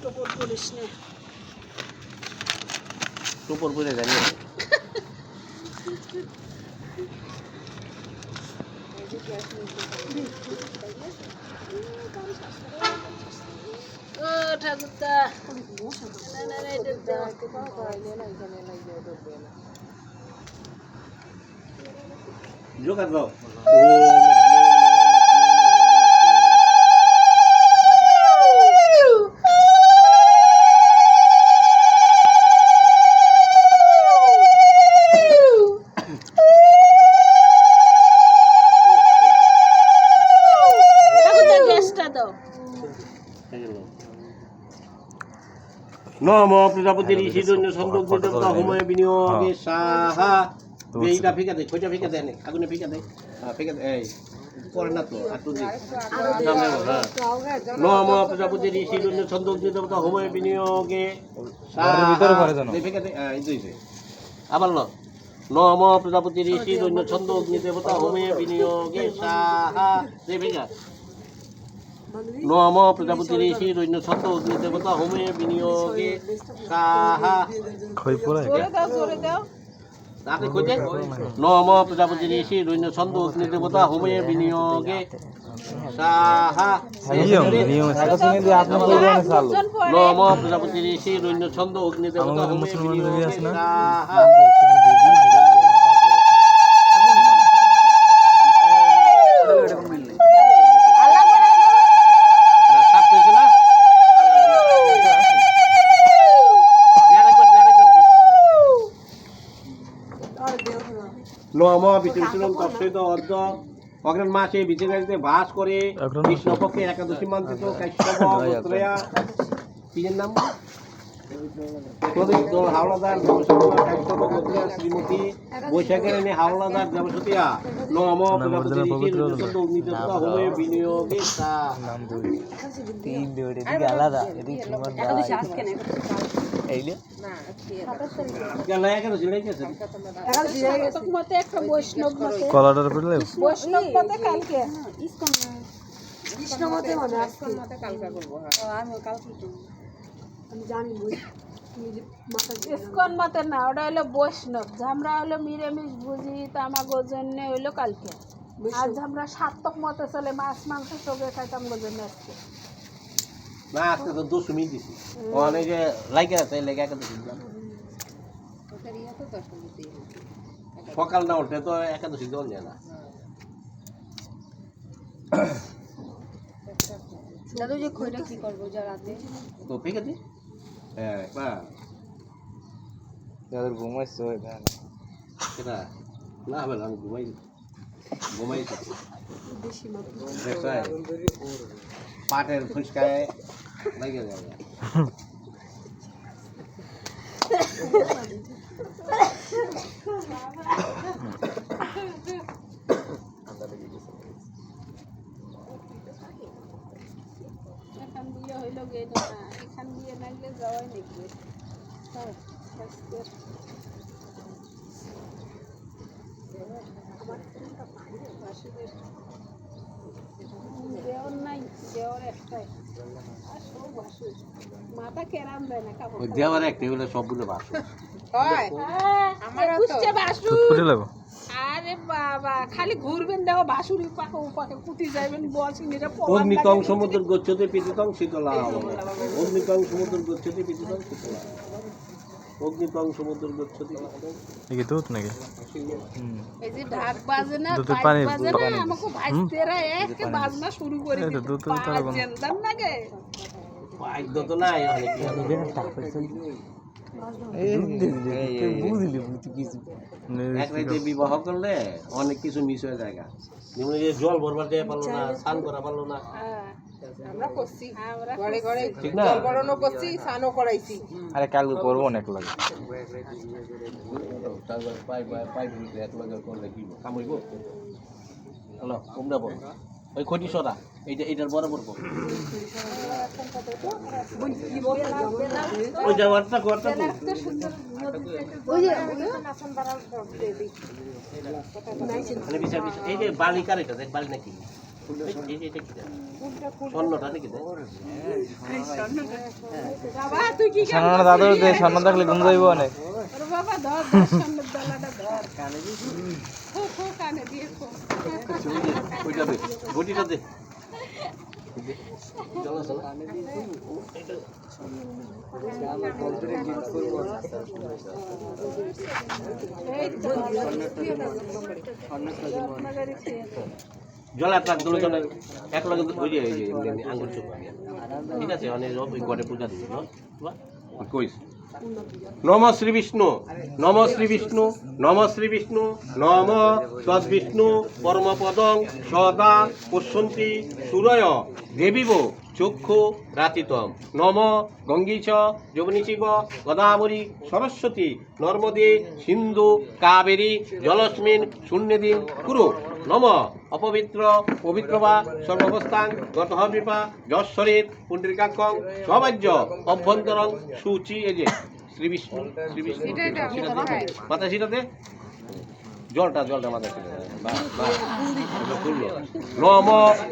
টোপর পরিস না টোপর পরে জানি ও ঠাকুরদা জোগাড় দাও নম প্রজাপতি ঋষি দৈন্য সন্তোষ দেবতা হুময় বিনিয়োগে সাহা এইটা ফিকা দে কইটা ফিকা দে আগুনে ফিকা দে ফিকা দে এই করে না তো আর তুই নম প্রজাপতি ঋষি দৈন্য সন্তোষ দেবতা হুময় বিনিয়োগে সাহা ফিকা দে এই দুইছে আবার ল নম প্রজাপতি ঋষি দৈন্য সন্তোষ দেবতা হুময় বিনিয়োগে সাহা দে ফিকা নম প্রজাপতি ঋষি দৈন্য সত্য অগ্নি দেবতা হোমে বিনিয়োগে সাহা তাকে কইতে নম প্রজাপতি ঋষি দৈন্য সত্য অগ্নি দেবতা হোমে বিনিয়োগে সাহা নম প্রজাপতি ঋষি দৈন্য ছন্দ অগ্নি দেবতা হোমে বিনিয়োগে সাহা নম বিষ্ণু তৎসৈত অর্ধ অগ্রহণ মাসে বিজয়গাড়িতে বাস করে কৃষ্ণপক্ষে একাদশী মান্ত্রিত কাশ্যপ গোত্রয়া তিনের নাম হাওলাদার কাশ্যপ গোত্রয়া শ্রীমতী বৈশাখের এনে হাওলাদার দেবসতিয়া নম প্রজাপতি অগ্নিদেবতা হোমে বিনিয়োগে আলাদা কলাটার পেলে ইসকন মতে না ওটা হলো বৈষ্ণব আমরা হলো নিরামিষ বুঝি তা আমার জন্য হইলো কালকে আজ আমরা সাত্তক মতে চলে মাছ মাংস সবে খাইতাম জন্য আজকে না আজকে তো 2 মিনিট দিছি ওখানে যে লাইকা আছে লেগে একাদশী দিলাম সকাল না উঠে তো একাদশী দেওয়া যায় না দাদু যে খইটা কি করবো যা রাতে তো ঠিক আছে হ্যাঁ বা যাদের ঘুমাইছে এটা না হবে আমি ঘুমাই বেশি মাত্র পাটের ফুসকায় লাগে যায় এখান দিয়ে হইল গে না এখান দিয়ে নাগলে যাওয়াই নাকি দেওয়ার নাই দেওয়ার একটাই আর সব বাসু মাথা কেরাম দেয় না কাপড় দেওয়ার একটা হলে সবগুলো বাসু আমার বুঝছে বাসু আরে বাবা খালি ঘুরবেন দেখো বাসুরি পাকে উপাকে কুটি যাবেন বসিনিরা অগ্নিকং সমুদ্র গচ্ছতে পিতিতং শীতলা অগ্নিকং সমুদ্র গচ্ছতে পিতিতং শীতলা অগ্নিকং সমুদ্র গচ্ছতে নাকি দুধ নাকি এই যে ঢাক বাজে না দুধ পাইপ পানি বাজে না আমাকে ভাইস্তেরা এক বাজনা শুরু করে এই তো দুধ তো তার বানা। জেনদাম লাগে পাইদ তো নাই অনেক এক রাতে বিবাহ করলে অনেক কিছু মিস হয়ে যায় যেমন এই যে জল ভরবার দিয়ে পারলো না স্নান করা পারলো না আমরা করছি আমরা ঘরে ঘরে ঠিক না জল ভরানো করছি স্নানও করাইছি আরে কাল করবো অনেক লাগে তারপর পাই দিতে এক লগে করলে কি কামইব হ্যালো তোমরা বল ওই খটি সরা এইটার বরাবর বল ওই যাওয়ারটা করতে ওই যে এই যে বালি কার এটা দেখ বালি নাকি স্বর্ণটা নাকি দেয়? বাবা তুই কি সামনে দাদুর দে সামনে থাকলে ঘুম যাইব অনেক ওরে বাবা ধর ধর সামনের দলাটা ধর খো খো কানে দিয়ে খো ওইটা দে, ঘটিটা দে। এই তো আপনাদের খেয়ে জলে প্রাক দলে জলে এক লগে ওই যে আঙ্গুর চোখ ঠিক আছে অনেক গড়ে পূজা দিবি কইস নম শ্রী বিষ্ণু নম শ্রী বিষ্ণু নম শ্রী বিষ্ণু নম তদ্বিষ্ণু পরমপদং সদা পশ্যন্তি সূরয় দেবীব চক্ষু রাতিতম নম গঙ্গীচ যমুনিচিব গদাবরী সরস্বতী নর্মদে সিন্ধু কাবেরী জলস্মিন শূন্যদিন কুরু নম অপবিত্র পবিত্র বা সর্বাবস্থান গতঃ বিপা যশ্বরের পুণ্ডরিকাক্ষং সবাজ্য অভ্যন্তরং সুচি এই যে শ্রী বিষ্ণু মাথা শিরাতে জলটা মাথা নম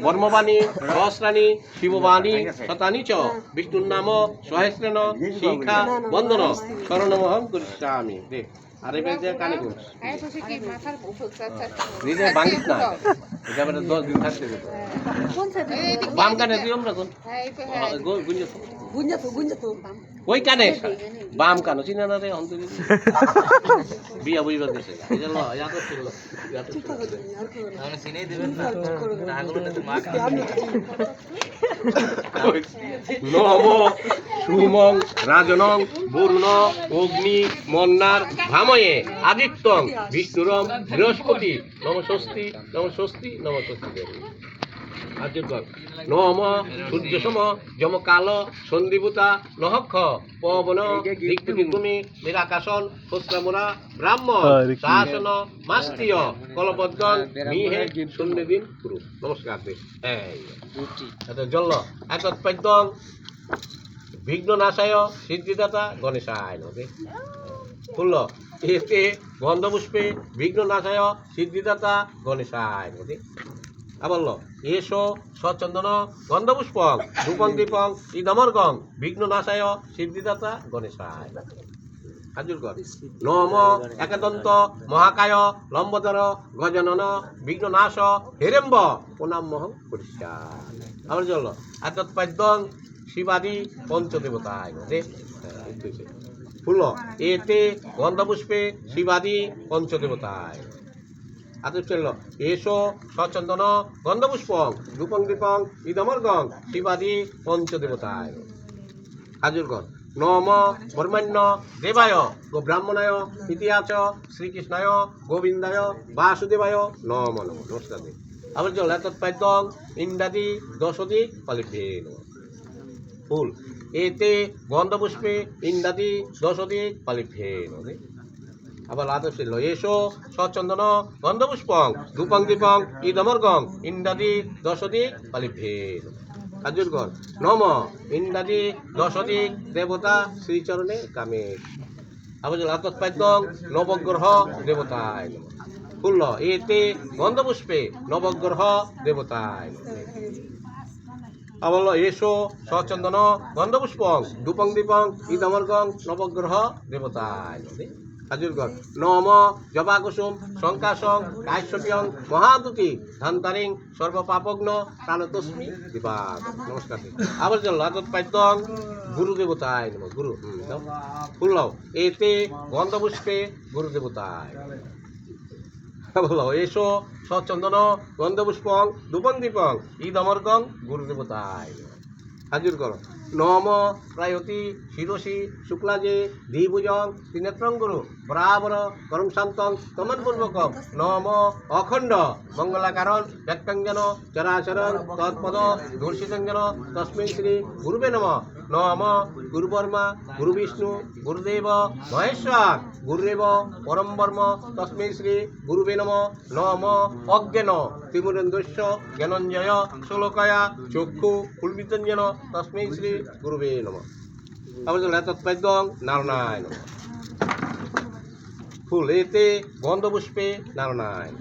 বর্মবাণী সহস্রাণী শিববাণী শতানি চ বিষ্ণুর নাম সহস্রেণ শিখা বন্দন শরণমহং করিষ্যামি দেখ আরে বেজে কানে করছ নিজে ভাঙিস না এটা মানে 10 দিন থাকতে দেব বাম কানে তুই আমরা কোন গুঞ্জতো ওই কানে বাম কানে চিনা না রে অন্তরে বিয়া বইবা দেশে এই যে ল ইয়াত ছিল আমি চিনেই দিবেন না আগুন তো মা নম সুমং রাজনং বরুণ অগ্নি মন্নার ভাময়ে আদিত্যং বিষ্ণুরম বৃহস্পতি নমস্বস্তি নমস্বস্তি নমস্বস্তি আদিত্যং নম সূর্যসম যম কাল সন্ধিভূতা নহক্ষ পবন দিগ্ভূমি নিরাকাশন খোসরামোরা ব্রাহ্মণ শাসন মাস্তীয় কলপদ্গন মিহে শূন্যদিন কুরু নমস্কার দে এই জল একৎপাদ্যং বিঘ্ননাশায় সিদ্ধিদাতা গণেশায় নদে ফুল এতে গন্ধপুষ্পে বিঘ্ননাশায় সিদ্ধিদাতা গণেশায় নদে আবার এসো সচন্দন গন্ধপুষ্পং ধূপং দীপং ইদমর্গং বিঘ্ননাশায় সিদ্ধিদাতা গণেশায় হাজুর কর নম একাদন্ত মহাকায় লম্বধর গজনন বিঘ্ননাশ হেরেম্ব প্রণামহং করিষ্যামি আবার জল এতৎপাদ্যং শিবাদি পঞ্চদেবতায় ফুল এতে গন্ধপুষ্পে শিবাদি পঞ্চদেবতায় আদেশ চলল এসো সচন্দন গন্ধপুষ্পং ধূপং দীপং ইদমর্গং শিবাদি পঞ্চদেবতায় হাজুরগণ নম ব্রহ্মণ্য দেবায় গো ব্রাহ্মণায় ইতিহাস শ্রীকৃষ্ণায় গোবিন্দায় বাসুদেবায় নম নম নমস্কার আবার চল এতৎপাদ্যং ইন্দাদি দশদি ফলিভ্যে নমঃ ফুল এতে গন্ধপুষ্পে ইন্দাদি দশদি ফলিভ্যে নমঃ আবার আদেশ ছিল এসো সচন্দন গন্ধপুষ্পং ধূপং দীপং ইদমর্গং ইন্দাদি দশদি ফলিভ্যে নমঃ হাজুরগণ নম ইন্দাদি দশদি দেবতা শ্রীচরণে কামে আবার আতৎপাদ্যং নবগ্রহ দেবতায় নমঃ ফুল এতে গন্ধপুষ্পে নবগ্রহ দেবতায় আবার এসো সচন্দন গন্ধপুষ্পং ধূপং দীপং ইদমর্গং নবগ্রহ দেবতায় হাজুরগণ নম জবাকুসুম শঙ্কাশং কাশ্যপিয়ং মহাদুতি ধান্তারিং সর্বপাপগ্ন প্রাণতস্মি দিবাদ নমস্কার আবার চল আতৎপাদ্যং গুরু দেবতায় নমঃ গুরু ফুল এতে গন্ধপুষ্পে গুরু দেবতায় বলো এসো সচন্দন গন্ধপুষ্পং ধূপং দীপং ইদমর্গং গুরু দেবতায় হাজির করো নম প্রায়তি শিরসি শুক্লাজে দ্বিভুজং ত্রিনেত্রং গুরু বরাবর করম শান্তং তমনপূর্বকম নম অখণ্ড মঙ্গলাকারণ ব্যক্তাঞ্জন চরাচরণ তৎপদ দর্শিতঞ্জন তস্মিন শ্রী গুরুবে নম নম গুরুবর্মা গুরু বিষ্ণু গুরুদেব মহেশ্বর গুরুদেব পরম বর্ম তস্মিন শ্রী গুরুবে নম নম অজ্ঞান ত্রিমুরেন্দ্রস্য জ্ঞানঞ্জয় শ্লোকয়া চক্ষু কুলবিতঞ্জন তস্মিন শ্রী গুরুবে নম আবার তৎপাদ্যং নারায়ণ নম ফুল এতে গন্ধপুষ্পে নারায়ণ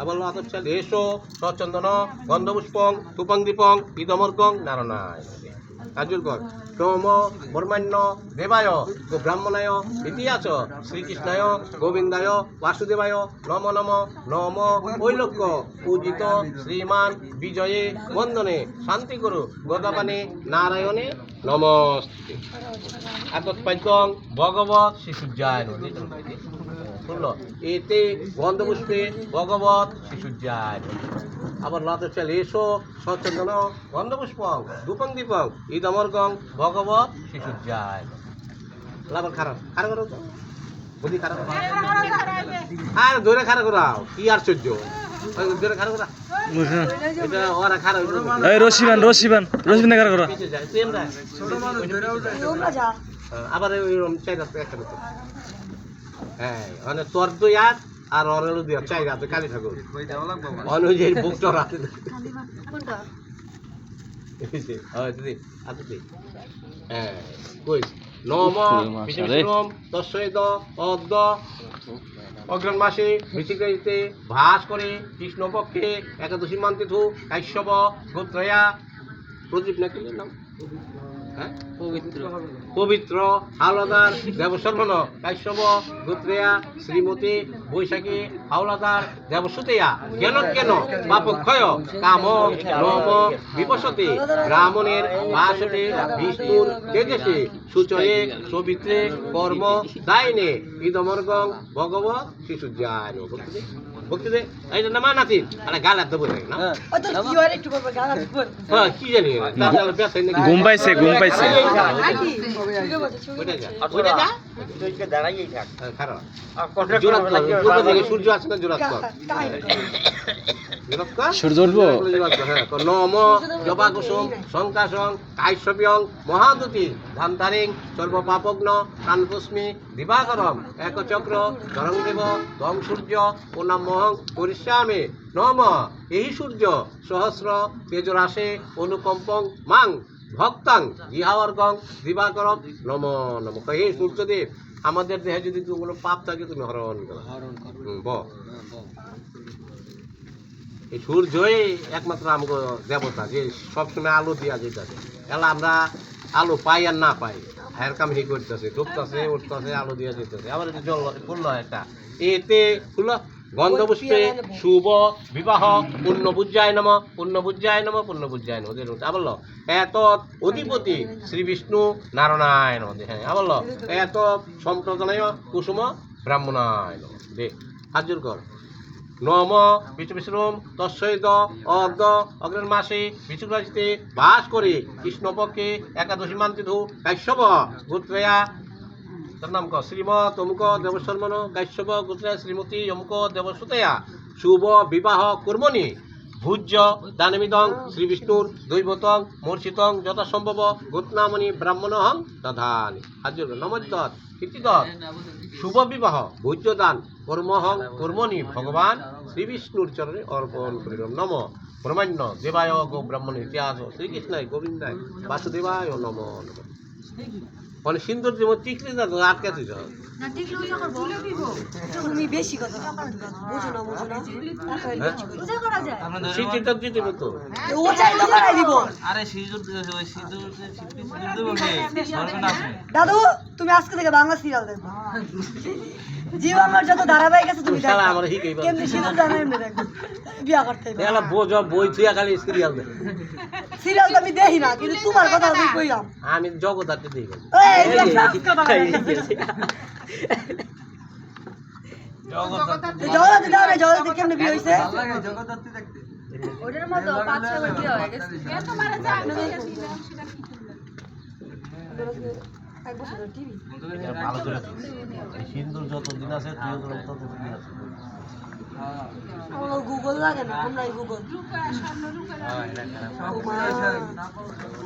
আবার আতচ্ছাল এসো সচন্দন গন্ধপুষ্পং তুপং দীপং ইদমর্গং নারায়ণ আজুর্গণ সোম বর্মান্য দেবায় গো ব্রাহ্মণায় ইতিহাস শ্রীকৃষ্ণায় গোবিন্দায় বাসুদেবায় নম নম নম ঐলক্য পূজিত শ্রীমান বিজয়ে বন্দনে শান্তি করু গদাপানে নারায়ণে নমস্তে আতৎপাদ্যং ভগবৎ শিশুজ্জায় শুনল এতে গন্ধপুষ্পে ভগবৎ শিশুজ্জায় আবার লতচ্ছাল এসো সচন্দন গন্ধপুষ্পং ধূপং দীপং ইদমর্গং ভগবৎ শিশুজ্জায় আবার খারাপ খারাপ করো তো বুদ্ধি খারাপ আর ধরে খারাপ করাও কি আশ্চর্য ধরে খারাপ করা এটা ওরা খারাপ এই রশিবান না করা পিছিয়ে যায় তুই আমরা আবার ওইরকম চাইরা তো একটা তো হ্যাঁ মানে তোর দুই হাত আর অনেক দুই হাত চাই রাতে কালী ঠাকুর অনুযায়ী বুকটা রাতে হ্যাঁ কই নম বিষ্ণুম তস্যৈদ অদ্য অগ্রণ মাসে বৃশ্চিকাইতে ভাস করে কৃষ্ণপক্ষে একাদশী মান্তিথু কাশ্যপ গোত্রয়া প্রদীপ নাকি নাম হ্যাঁ পবিত্র হাওলাদার দেবশর্মন কাশ্যপ গোত্রেয়া শ্রীমতী বৈশাখী হাওলাদার দেবসুতেয়া জ্ঞান পাপক্ষয় কাম নম বিপসতে ব্রাহ্মণের বাসনে বিষ্ণুর তেজসে সূচয়ে সবিত্রে কর্ম দায়নে ইদমর্গং ভগবৎ শিশুজ্জায় ভক্তিদে এইটা না মানাতি আরে গালাত দেব না হ্যাঁ কি জানি তাহলে ব্যথা নাকি ঘুম পাইছে সূর্য আছে না জোরাত সূর্য উঠবো নম জবা কুসুম শঙ্কাসং কাশ্যপিয়ং মহাদুতি ধান্তারিং সর্বপাপগ্ন কানপুষ্মি দিবাকরম একচক্র ধরংদেব ত্বং সূর্য পুনামহং করিষ্যামে নম এই সূর্য সহস্র তেজরাশে অনুকম্পং মাং ভক্তাং ইহাবর্গং দিবাকরম নম নম হে সূর্যদেব আমাদের দেহে যদি কোনো পাপ থাকে তুমি হরণ করো এই সূর্যই একমাত্র আমাকে দেবতা যে সবসময় আলো দিয়া যেতেছে এলা আমরা আলো পাই আর না পাই হায়ার কাম হি করতেছে ডুবতেছে উঠতেছে আলো দিয়া যেতেছে আবার জল পড়লো একটা এতে হলো গন্ধপুষ্পে শুভ বিবাহ পুণ্যপূজ্যায় নম ওদের আবার এত অধিপতি শ্রী বিষ্ণু নারায়ণ হ্যাঁ আবার এত সম্প্রদায় কুসুম ব্রাহ্মণায় দে হাজুর কর নম বিষ্ণুম তস্যৈদ অর্ধ অগ্রের মাসে বিষ্ণুরাজিতে বাস করে কৃষ্ণপক্ষে একাদশী মান্তিথু কাশ্যপ গোত্রেয়া তার নাম ক শ্রীমৎ অমুক দেবশর্মন কাশ্যপ গোত্রেয়া শ্রীমতী অমুক দেবসুতেয়া শুভ বিবাহ কর্মণি ভূজ্য দানমিদং শ্রী বিষ্ণুর দৈবতং মূর্ছিতং যথাসম্ভব গোত্নামণি ব্রাহ্মণহং দধানি হাজুর নমদ্দৎ কীর্তিদৎ শুভ বিবাহ ভূজ্য দান কর্মণি ভগবান শ্রী বিষ্ণুর চরণে অর্পণ করিলাম নম ব্রহ্মাণ্য দেবায় গো ব্রাহ্মণ ইতিহাস শ্রীকৃষ্ণায় গোবিন্দায় বাসুদেবায় নম নম মানে সিন্দুর যেমন টিকলি না তো আটকে দিস তুমি বেশি কথা বুঝো না সিটিটা দিতে তো ও চাইলে করাই দিব দাদু তুমি আজকে থেকে বাংলা সিরিয়াল দেখো জীবনের যত ধারাবাহিক আছে তুমি দেখো আমার হিকেই কেমনে সিরিয়াল জানো এমনি দেখো বিয়া করতে হবে এলা বোঝো বই থুয়া খালি সিরিয়াল দেখ সিরিয়াল তো আমি দেখি না কিন্তু তোমার কথা আমি কইলাম আমি জগৎটাতে দেখি এই জগৎ কেমনে বিয়ে হইছে ওটার মতো 5-6 বার বিয়ে হয়ে গেছে এত মারা যায় এক বছর টিভি ভালো করে সিন্দুর যতদিন আছে তুই ততদিন আছে আমার গুগল লাগে না আমরা গুগল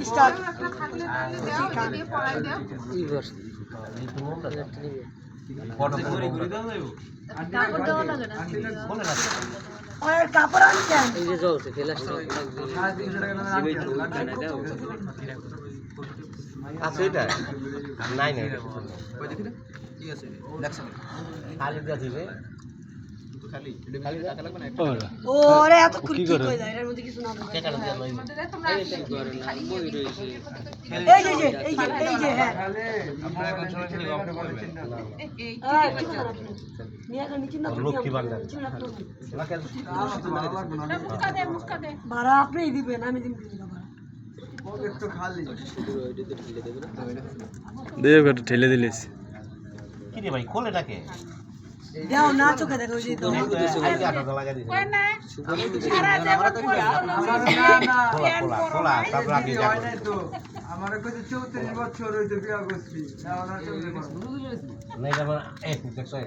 স্টার্ট আর কাপড় আনছেন আছে এটা নাই নাই খালি দিয়া দিবে ওরে এত কি করে যায় এর মধ্যে কিছু না এই যে হ্যাঁ ভাড়া আপনি দিবেন আমি দিন দেব একটু ঠেলে দিলিস কি রে ভাই খোলে নাকি দাও না চোখে দেখো ওই যে তো কই না সারা জীবন খোলা তারপর আগে যাবো আমার কাছে 34 বছর হইতে বিয়া করছি না এটা মানে দেখছো